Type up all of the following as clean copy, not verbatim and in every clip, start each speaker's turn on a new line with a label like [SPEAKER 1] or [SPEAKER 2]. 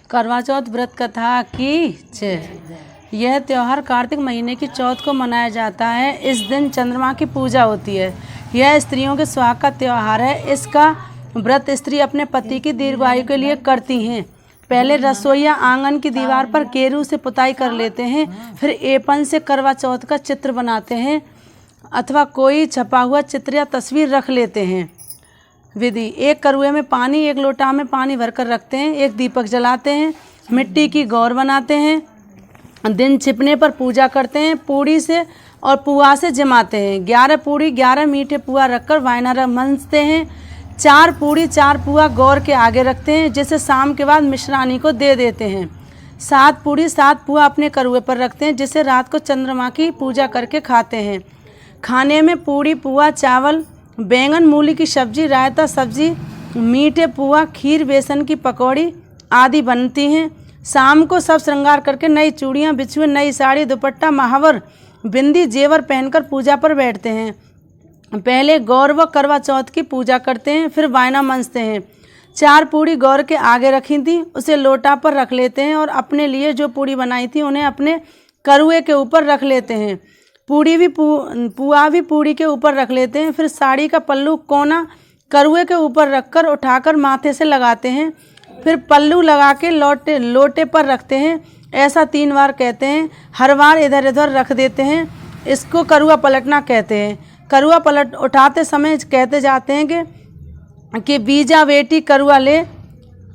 [SPEAKER 1] करवा चौथ व्रत कथा की जय। यह त्यौहार कार्तिक महीने की चौथ को मनाया जाता है। इस दिन चंद्रमा की पूजा होती है। यह स्त्रियों के सुहाग का त्यौहार है। इसका व्रत स्त्री अपने पति की दीर्घायु के लिए करती हैं। पहले रसोईया आंगन की दीवार पर केरू से पुताई कर लेते हैं, फिर एपन से करवा चौथ का चित्र बनाते हैं अथवा कोई छपा हुआ चित्र या तस्वीर रख लेते हैं। विधि: एक करुए में पानी, एक लोटा में पानी भरकर रखते हैं, एक दीपक जलाते हैं, मिट्टी की गौर बनाते हैं, दिन छिपने पर पूजा करते हैं, पूड़ी से और पुआ से जमाते हैं। 11 पूड़ी 11 मीठे पुआ रखकर वायना मनसते हैं। 4 पूड़ी 4 पुआ गौर के आगे रखते हैं, जिसे शाम के बाद मिश्रानी को दे देते हैं। 7 पूड़ी 7 पुआ अपने करुए पर रखते हैं, जिसे रात को चंद्रमा की पूजा करके खाते हैं। खाने में पूड़ी पुआ चावल, बैंगन मूली की सब्जी, रायता सब्जी, मीठे पुआ, खीर, बेसन की पकौड़ी आदि बनती हैं। शाम को सब श्रृंगार करके नई चूड़ियाँ, बिछुए, नई साड़ी, दुपट्टा, महावर, बिंदी, जेवर पहनकर पूजा पर बैठते हैं। पहले गौर व करवा चौथ की पूजा करते हैं, फिर वायना मनसते हैं। 4 पूड़ी गौर के आगे रखी थी, उसे लोटा पर रख लेते हैं और अपने लिए जो पूड़ी बनाई थी उन्हें अपने करुए के ऊपर रख लेते हैं। पुआ भी पूड़ी के ऊपर रख लेते हैं। फिर साड़ी का पल्लू कोना करुए के ऊपर रखकर उठाकर माथे से लगाते हैं, फिर पल्लू लगा के लोटे पर रखते हैं। ऐसा 3 बार कहते हैं। हर बार इधर उधर रख देते हैं। इसको करुआ पलटना कहते हैं। करुआ पलट उठाते समय कहते जाते हैं कि बीजा बेटी करुआ ले,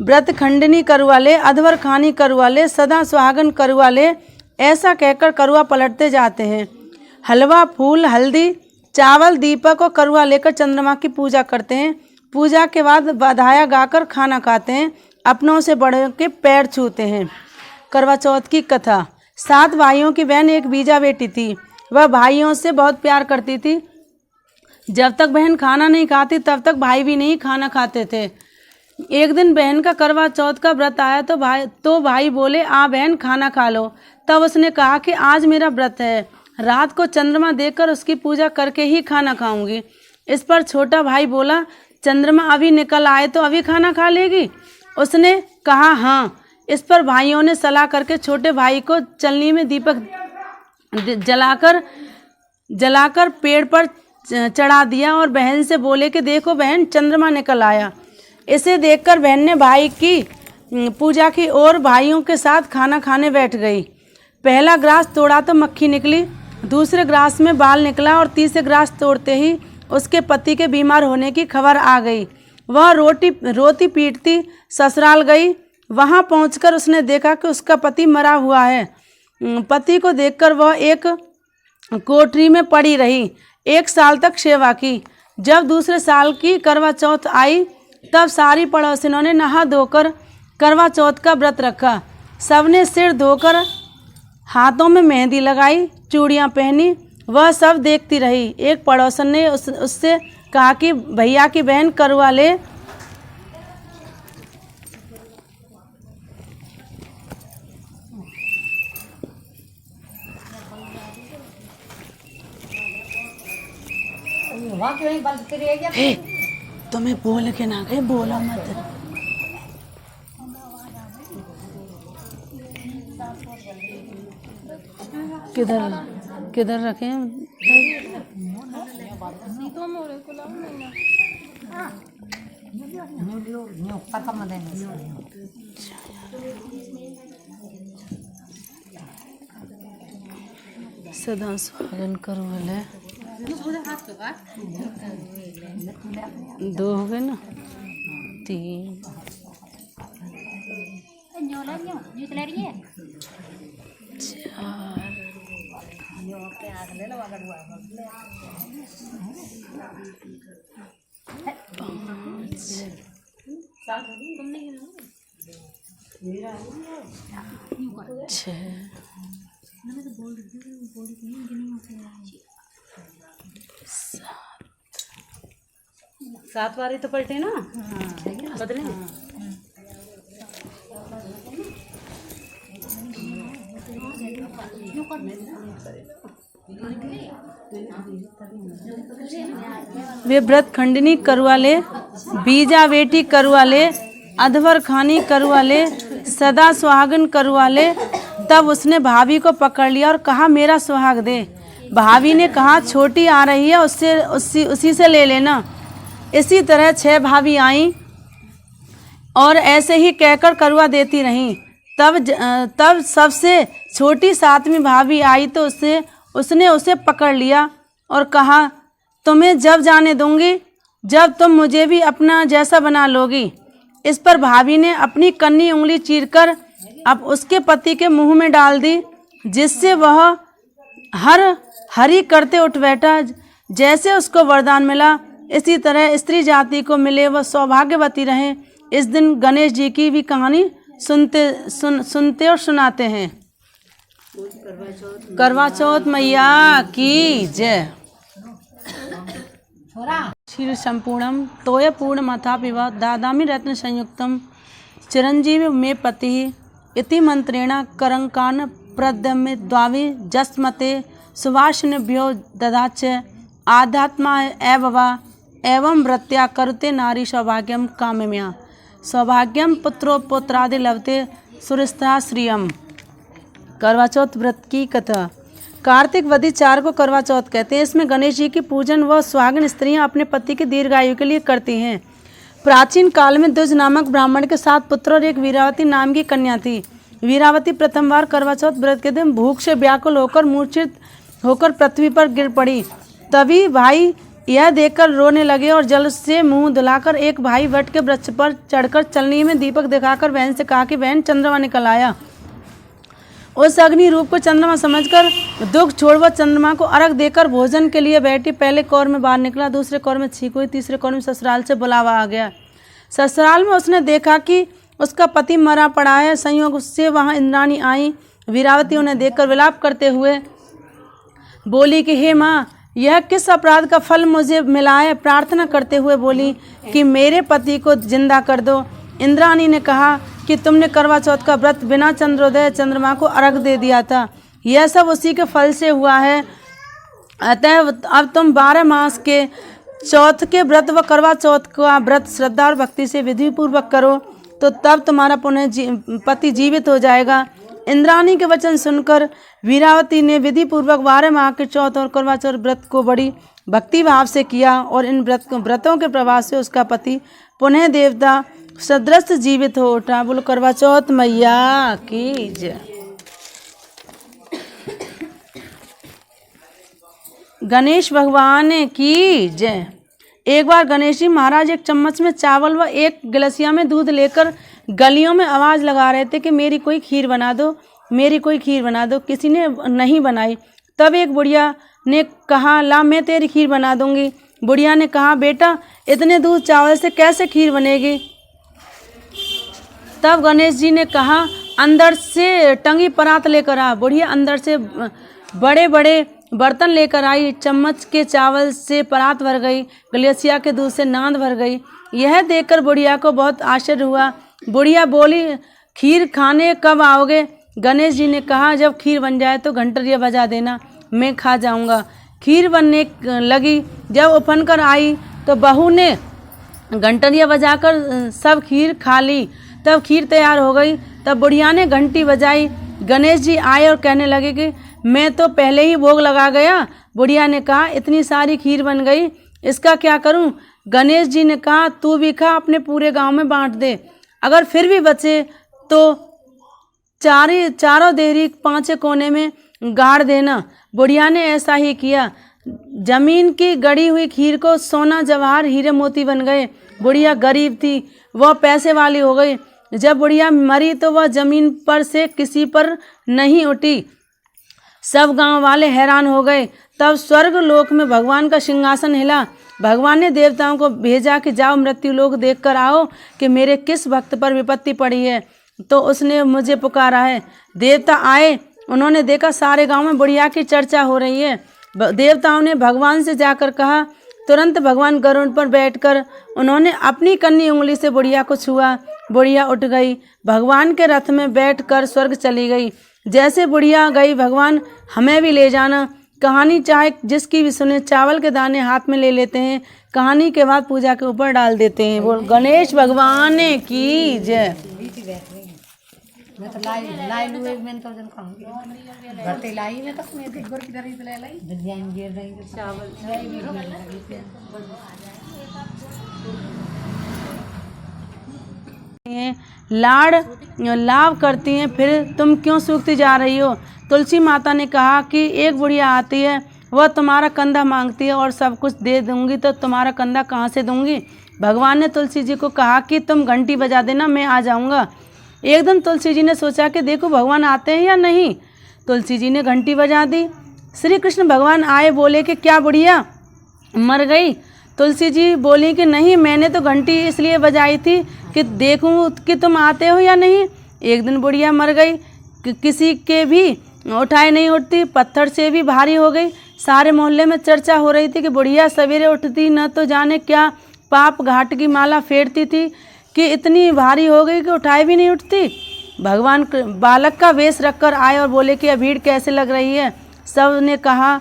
[SPEAKER 1] व्रत खंडनी करुआ ले, अधवर खानी करुआ ले, सदा सुहागन करुआ ले, ऐसा कहकर करुआ पलटते जाते हैं। हलवा, फूल, हल्दी, चावल, दीपक और करुआ लेकर चंद्रमा की पूजा करते हैं। पूजा के बाद बधाया गाकर खाना खाते हैं। अपनों से बड़ों के पैर छूते हैं। करवा चौथ की कथा: 7 भाइयों की बहन एक बीजा बेटी थी। वह भाइयों से बहुत प्यार करती थी। जब तक बहन खाना नहीं खाती तब तक भाई भी नहीं खाना खाते थे। एक दिन बहन का करवा चौथ का व्रत आया तो भाई बोले, आ बहन खाना खा लो। तब उसने कहा कि आज मेरा व्रत है, रात को चंद्रमा देखकर उसकी पूजा करके ही खाना खाऊंगी। इस पर छोटा भाई बोला, चंद्रमा अभी निकल आए तो अभी खाना खा लेगी? उसने कहा हाँ। इस पर भाइयों ने सलाह करके छोटे भाई को चलनी में दीपक जलाकर पेड़ पर चढ़ा दिया और बहन से बोले कि देखो बहन, चंद्रमा निकल आया। इसे देखकर बहन ने भाई की पूजा की और भाइयों के साथ खाना खाने बैठ गई। पहला ग्रास तोड़ा तो मक्खी निकली, दूसरे ग्रास में बाल निकला और तीसरे ग्रास तोड़ते ही उसके पति के बीमार होने की खबर आ गई। वह रोती पीटती ससुराल गई। वहां पहुंचकर उसने देखा कि उसका पति मरा हुआ है। पति को देखकर वह एक कोठरी में पड़ी रही। 1 साल तक सेवा की। जब दूसरे साल की करवा चौथ आई तब सारी पड़ोसिनों ने नहा धोकर करवा चौथ का व्रत रखा। सबने सिर धोकर हाथों में मेहंदी लगाई, चूड़ियाँ पहनी। वह सब देखती रही। एक पड़ोसन ने उससे कहा कि भैया की बहन करुआ ले। हे, तुम्हें बोल के ना गए, बोलो मत। किधर रखे हैं? सदा सुहागन करुआ ले। 2 हो गए ना, 3। सात बार ही तो पलटे ना। बदले वे व्रत खंडनी करुआ ले, बीजा बेटी करुआ ले, अधवर खानी करुआ ले, सदा सुहागन करुआ ले। तब उसने भाभी को पकड़ लिया और कहा मेरा सुहाग दे। भाभी ने कहा छोटी आ रही है, उससे उसी से ले लेना। इसी तरह 6 भाभी आईं और ऐसे ही कहकर करुआ देती रहीं। तब सबसे छोटी 7वीं भाभी आई तो उसने उसे पकड़ लिया और कहा तुम्हें जब जाने दूंगी जब तुम मुझे भी अपना जैसा बना लोगी। इस पर भाभी ने अपनी कन्नी उंगली चीरकर अब उसके पति के मुंह में डाल दी, जिससे वह हरी करते उठ बैठा। जैसे उसको वरदान मिला, इसी तरह स्त्री जाति को मिले, वह सौभाग्यवती रहें। इस दिन गणेश जी की भी कहानी सुनते और सुनाते हैं। करवा चौथ मैया की जय। क्षीर संपूर्णम तोय पूर्ण मथा पिबा दादामि रत्न संयुक्तम चिरंजीवी में पति इति मंत्रेण करंकान प्रद्यम्य द्वावि जस्मते सुवासनभ्यो ददाच आध्यात्मा एवं वृत्या करुते नारी सौभाग्यम काम्यया सौभाग्यम पुत्रो पुत्रादि लभते सुरस्ता श्रियम। करवा चौथ व्रत की कथा। कार्तिक वदी 4 को करवा चौथ कहते हैं। इसमें गणेश जी की पूजन व सुहागन स्त्रियां अपने पति की दीर्घायु के लिए करती हैं। प्राचीन काल में द्विज नामक ब्राह्मण के 7 पुत्र और एक वीरावती नाम की कन्या थी। वीरावती प्रथम बार करवा चौथ व्रत के दिन भूख से व्याकुल होकर मूर्छित होकर पृथ्वी पर गिर पड़ी। तभी भाई यह देखकर रोने लगे और जल से मुंह धुलाकर एक भाई वट के वृक्ष पर चढ़कर चलनी में दीपक दिखाकर बहन से कहा कि बहन चंद्रमा निकल आया। उस अग्नि रूप को चंद्रमा समझकर दुख छोड़ वह चंद्रमा को अर्घ देकर भोजन के लिए बैठी। पहले कौर में बाहर निकला, दूसरे कौर में छींक हुई, तीसरे कौर में ससुराल से बुलावा आ गया। ससुराल में उसने देखा कि उसका पति मरा पड़ा है। संयोग से वहां इंद्राणी आई। वीरावती उन्हें देखकर विलाप करते हुए बोली कि हे माँ, यह किस अपराध का फल मुझे मिला है। प्रार्थना करते हुए बोली कि मेरे पति को जिंदा कर दो। इंद्राणी ने कहा कि तुमने करवा चौथ का व्रत बिना चंद्रोदय चंद्रमा को अर्घ दे दिया था, यह सब उसी के फल से हुआ है। अतः अब तुम 12 मास के चौथ के व्रत व करवा चौथ का व्रत श्रद्धा और भक्ति से विधि पूर्वक करो, तो तब तुम्हारा पति जीवित हो जाएगा। इंद्राणी के वचन सुनकर वीरावती ने विधि पूर्वक 12 माह के चौथ और करवा चौथ व्रत को बड़ी भक्ति भाव से किया और इन व्रतों के प्रभाव से उसका पति पुनः देवता सदृश जीवित हो उठा। बोलो करवा चौथ मैया की जय। गणेश भगवान की जय। एक बार गणेश जी महाराज एक चम्मच में चावल व एक गिलसिया में दूध लेकर गलियों में आवाज लगा रहे थे कि मेरी कोई खीर बना दो, मेरी कोई खीर बना दो। किसी ने नहीं बनाई। तब एक बुढ़िया ने कहा ला मैं तेरी खीर बना दूंगी। बुढ़िया ने कहा बेटा इतने दूध चावल से कैसे खीर बनेगी। तब गणेश जी ने कहा अंदर से टंगी परात लेकर आ। बुढ़िया अंदर से बड़े बड़े बर्तन लेकर आई। चम्मच के चावल से परात भर गई, गलेसिया के दूध से नांद भर गई। यह देखकर बुढ़िया को बहुत आश्चर्य हुआ। बुढ़िया बोली खीर खाने कब आओगे। गणेश जी ने कहा जब खीर बन जाए तो घंटरिया बजा देना, मैं खा जाऊंगा। खीर बनने लगी। जब उफन कर आई तो बहू ने घंटरिया बजाकर सब खीर खा ली। तब खीर तैयार हो गई। तब बुढ़िया ने घंटी बजाई। गणेश जी आए और कहने लगे कि मैं तो पहले ही भोग लगा गया। बुढ़िया ने कहा इतनी सारी खीर बन गई, इसका क्या करूं। गणेश जी ने कहा तू भी खा, अपने पूरे गांव में बांट दे। अगर फिर भी बचे तो चारों देरी 5 कोने में गाड़ देना। बुढ़िया ने ऐसा ही किया। जमीन की गड़ी हुई खीर को सोना जवाहर हीरे मोती बन गए। बुढ़िया गरीब थी, वह पैसे वाली हो गई। जब बुढ़िया मरी तो वह जमीन पर से किसी पर नहीं उठी। सब गांव वाले हैरान हो गए। तब स्वर्ग लोक में भगवान का सिंहासन हिला। भगवान ने देवताओं को भेजा कि जाओ मृत्यु लोक देख कर आओ कि मेरे किस भक्त पर विपत्ति पड़ी है। तो उसने मुझे पुकारा है। देवता आए, उन्होंने देखा सारे गांव में बुढ़िया की चर्चा हो रही है। देवताओं ने भगवान से जाकर कहा। तुरंत भगवान गरुड़ पर बैठकर उन्होंने अपनी कन्नी उंगली से बुढ़िया को छुआ। बुढ़िया उठ गई, भगवान के रथ में बैठकर स्वर्ग चली गई। जैसे बुढ़िया गई, भगवान हमें भी ले जाना। कहानी चाहे जिसकी भी सुने, चावल के दाने हाथ में ले लेते हैं, कहानी के बाद पूजा के ऊपर डाल देते हैं। बोल गणेश भगवान की जय।
[SPEAKER 2] मैं तो लाई लुए मैं तो जन कहूंगी भरते लाई में तक मैं एक बार किधर ही ले लाई डिजाइन गिर रही चावल
[SPEAKER 1] लाड़ लाभ करती हैं, फिर तुम क्यों सूखती जा रही हो। तुलसी माता ने कहा कि एक बुढ़िया आती है, वह तुम्हारा कंधा मांगती है और सब कुछ दे दूंगी, तो तुम्हारा कंधा कहाँ से दूंगी। भगवान ने तुलसी जी को कहा कि तुम घंटी बजा देना, मैं आ जाऊंगा। एकदम तुलसी जी ने सोचा कि देखो भगवान आते हैं या नहीं। तुलसी जी ने घंटी बजा दी। श्री कृष्ण भगवान आए, बोले कि क्या बुढ़िया मर गई। तुलसी जी बोली कि नहीं, मैंने तो घंटी इसलिए बजाई थी कि देखूं कि तुम आते हो या नहीं। एक दिन बुढ़िया मर गई, किसी के भी उठाए नहीं उठती, पत्थर से भी भारी हो गई। सारे मोहल्ले में चर्चा हो रही थी कि बुढ़िया सवेरे उठती न तो जाने क्या पाप घाट की माला फेरती थी कि इतनी भारी हो गई कि उठाए भी नहीं उठती। भगवान बालक का वेश रखकर आए और बोले कि यह भीड़ कैसे लग रही है। सब ने कहा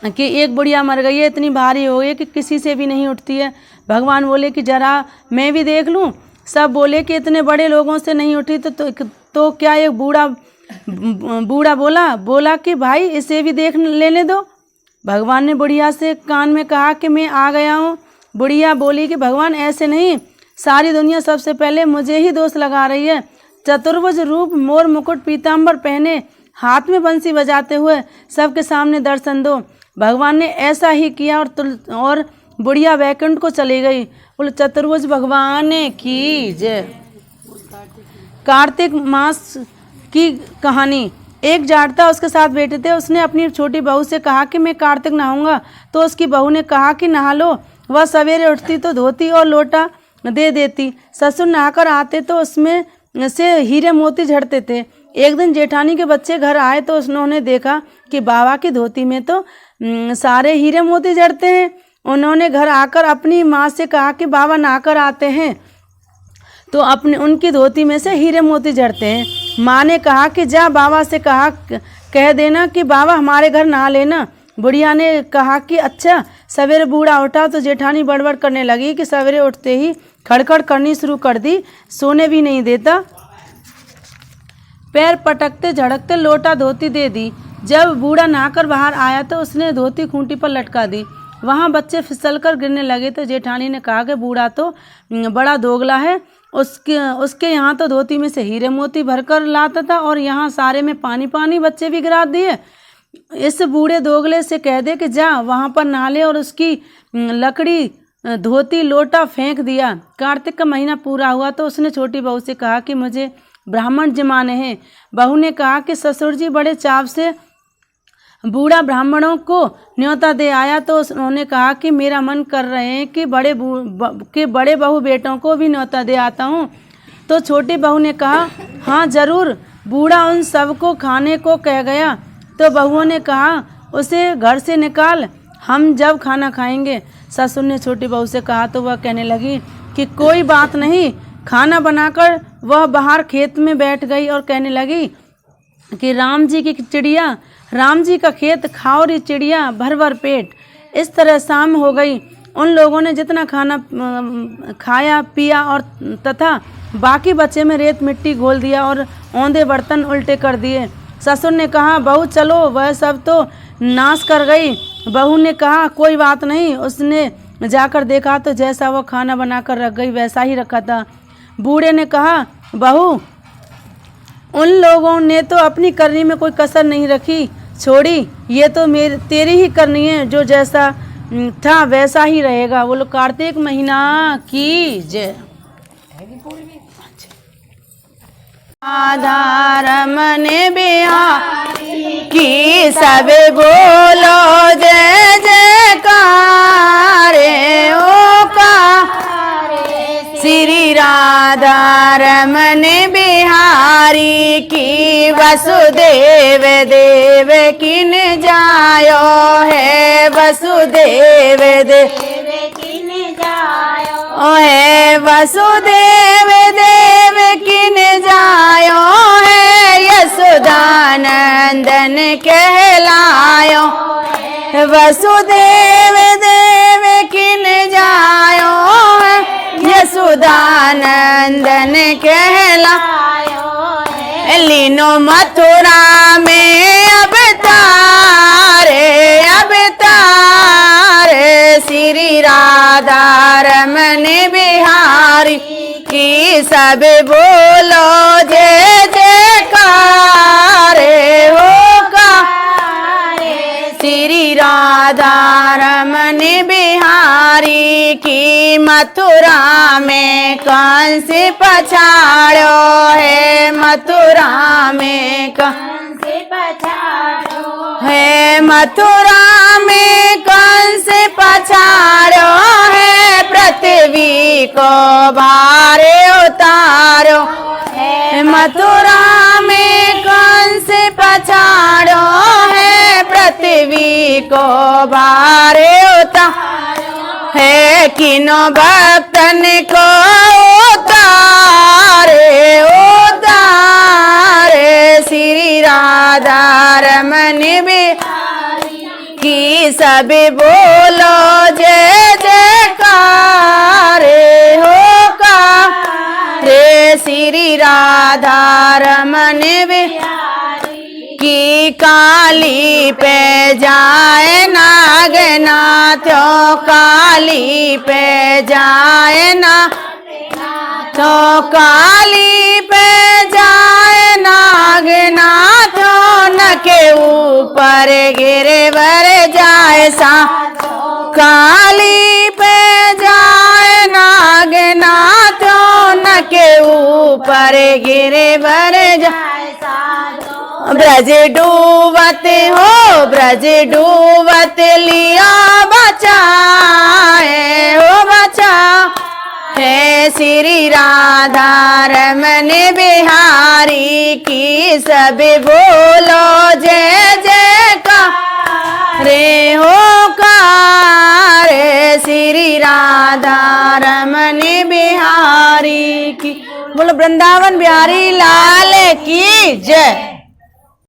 [SPEAKER 1] कि एक बुढ़िया मर गई है, इतनी भारी हो गई कि किसी से भी नहीं उठती है। भगवान बोले कि जरा मैं भी देख लूं। सब बोले कि इतने बड़े लोगों से नहीं उठी तो क्या एक बूढ़ा बोला कि भाई इसे भी देख लेने दो। भगवान ने बुढ़िया से कान में कहा कि मैं आ गया हूँ। बुढ़िया बोली कि भगवान ऐसे नहीं, सारी दुनिया सबसे पहले मुझे ही दोष लगा रही है। चतुर्भुज रूप, मोर मुकुट, पीताम्बर पहने, हाथ में बंसी बजाते हुए सबके सामने दर्शन दो। भगवान ने ऐसा ही किया और बुढ़िया वैकुंठ को चली गई। बोले चतुर्भुज भगवान की जय। कार्तिक मास की कहानी। एक जाट था, उसके साथ बैठे थे। उसने अपनी छोटी बहू से कहा कि मैं कार्तिक नहाऊंगा, तो उसकी बहू ने कहा कि नहा लो। वह सवेरे उठती तो धोती और लोटा दे देती। ससुर नहाकर आते तो उसमें से हीरे मोती झड़ते थे। एक दिन जेठानी के बच्चे घर आए तो उन्होंने देखा कि बाबा की धोती में तो सारे हीरे मोती झड़ते हैं। उन्होंने घर आकर अपनी माँ से कहा कि बाबा नहाकर आते हैं तो उनकी धोती में से हीरे मोती झड़ते हैं। माँ ने कहा कि जा बाबा से कह देना कि बाबा हमारे घर नहा लेना। बुढ़िया ने कहा कि अच्छा। सवेरे बूढ़ा उठा तो जेठानी बड़बड़ करने लगी कि सवेरे उठते ही खड़खड़ करनी शुरू कर दी, सोने भी नहीं देता। पैर पटकते झड़कते लोटा धोती दे दी। जब बूढ़ा नहाकर बाहर आया तो उसने धोती खूंटी पर लटका दी। वहाँ बच्चे फिसलकर गिरने लगे तो जेठानी ने कहा कि बूढ़ा तो बड़ा दोगला है, उसके यहाँ तो धोती में से हीरे मोती भरकर लाता था और यहाँ सारे में पानी पानी बच्चे भी गिरा दिए। इस बूढ़े दोगले से कह दे कि जा वहाँ पर नहा ले। और उसकी लकड़ी धोती लोटा फेंक दिया। कार्तिक का महीना पूरा हुआ तो उसने छोटी बहू से कहा कि मुझे ब्राह्मण जमाने हैं। बहू ने कहा कि ससुर जी बड़े चाव से बूढ़ा ब्राह्मणों को न्योता दे आया तो उन्होंने कहा कि मेरा मन कर रहे हैं कि बड़े बहू बेटों को भी न्योता दे आता हूँ। तो छोटी बहू ने कहा हाँ जरूर। बूढ़ा उन सबको खाने को कह गया तो बहुओं ने कहा उसे घर से निकाल, हम जब खाना खाएंगे। ससुर ने छोटी बहू से कहा तो वह कहने लगी कि कोई बात नहीं। खाना बनाकर वह बाहर खेत में बैठ गई और कहने लगी कि राम जी का खेत खाओ री चिड़िया भर भर पेट। इस तरह शाम हो गई। उन लोगों ने जितना खाना खाया पिया और तथा बाकी बचे में रेत मिट्टी घोल दिया और औंधे बर्तन उल्टे कर दिए। ससुर ने कहा बहू चलो, वह सब तो नाश कर गई। बहू ने कहा कोई बात नहीं। उसने जाकर देखा तो जैसा वो खाना बनाकर रख गई वैसा ही रखा था। बूढ़े ने कहा बहू उन लोगों ने तो अपनी करनी में कोई कसर नहीं रखी, छोड़ी। ये तो तेरी ही करनी है, जो जैसा था वैसा ही रहेगा। बोलो कार्तिक महीना की जय। आधारमन बिहारी की सब बोलो जय जयकार ओ का। श्री राधा रमन बिहारी की वसुदेव देव किन जायो है। वसुदेव देव किन जायो है। वसुदेव देव किन जायो है। यशोदानंदन कहलायो। वसुदेव देव किन जायो है। यशोदानंदन कहलायो है। लीनो मथुरा में अब तारे श्री राधा रमन बिहारी की सब बोलो जय जयकार होगा श्री राधा रमन बिहारी की मथुरा में कंस पछाड़ो है मथुरा में कंस पछाड़ो है मथुरा में कंस पछाड़ो है पृथ्वी को भारे उतारो है मथुरा में कंस पछाड़ो है पृथ्वी को भारे उतारो है किनो भक्तन को उतारे श्री राधा रमन बिहारी की सब बोलो जय जयकार होगा रे श्री राधा रमन बिहारी की काली पे जाए नागनाथों काली पे जाए ना तो काली पे जाए नागनाथों न के ऊपर गिरे वर जाए सा काली पे जाए नागनाथों न के ऊपर गिरे वर जाए ब्रज डूबत हो ब्रज डूबत लिया बचाए हो बचा है श्री राधा रमन बिहारी की सब बोलो जय जयकार रे होकार श्री राधा रमन बिहारी की बोलो वृंदावन बिहारी लाल की जय।